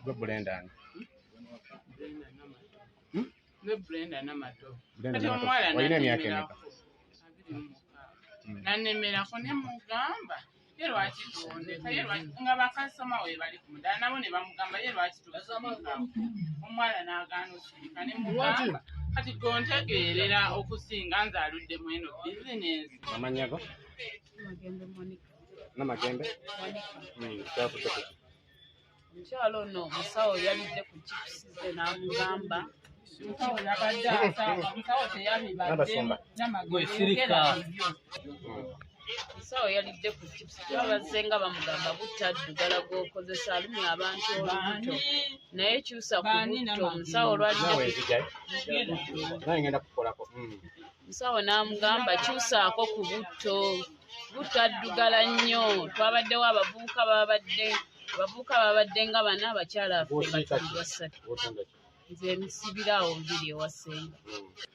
Gwe Brenda ani? Brenda Namato. Kati omuwala nannemerako. Nannemerako ne mugamba ye lwaki tondeka ye nga bakasoma we bali ku mudaala nabo ne bamugamba ye lwaki tukusomeka. Omuwala n'agaana okusirika ne mugamba kati gontegeerera okusinga nze aluddemu eno bizinensi. Amannya go? Namagembe? Omukyala ono omusawo yalidde ku chipusize n'amugamba omusawo yabadde asanga omusawo teyabibadde omusawo yalidde ku chipusize bazze nga bamugamba butaddugala gw'okozesa alumya abantu olubuto naye kyusa ku butto omusawo olwalidde omusawo n'amugamba kyusaako ku butto butaddugala nnyo. Twabaddewo abavubuka babadde nga bana abakyala basatu nze nsibira awo biri ewasemba.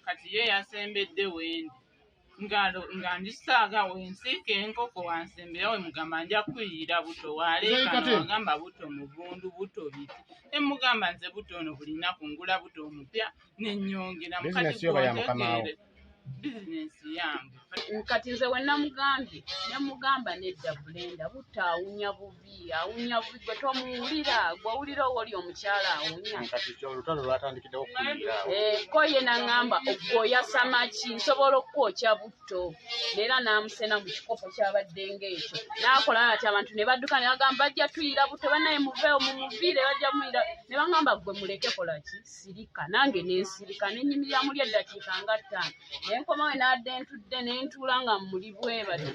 Kati ye yasembedde wendi nga ndisaaga wensiika enkoko wansembera we mugamba nja kuyira buto waleekano wagamba buto muvundu buto biti emugamba nze buto ono bulina kungula buto omupya nennyongera mukati gwotegeere bizinensi yange. Kati nze we namugamba nedda Brenda butaawunya bubi gwe tomuwulira gwewulira oli omukyala awunya. Ko ye naŋŋamba ogwoyasa maki nsobola okwokya butto neera n'amusena mu kikopo kyabadde ng'ekyo n'akola ati abantu ne badduka ne bagamba bajja tuyira butto bannaye muveewo mumuviire bajja muyira ne baŋŋamba gwe muleke kola ki sirika nange nensirika nenyimirira muli eddakiika nga 5 nenkomawe n'adde ntudde nentuula nga muli bwe bati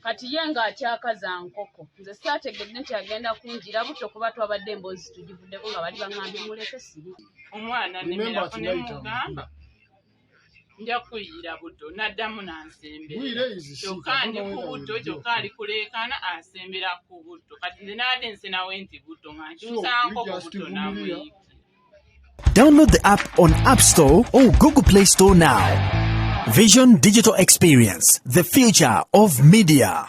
kati ye ng'atyakaza nkoko nze saategedde nti agenda kunjira butto kuba twabadde emboozi tugivuddeko nga bali baŋŋambye muleke sirika. Omwana nemerako ne mugamba nja kuyira butto n'addamu n'ansembera kyokka ndi ku butto kyokka ali kuleekaana asembera ku butto kati nze n'adde nsenawe nti butto nga nkyusaako ku butto namuyiki. Download the app on App Store or Google Play Store now. Vision Digital Experience, the future of media.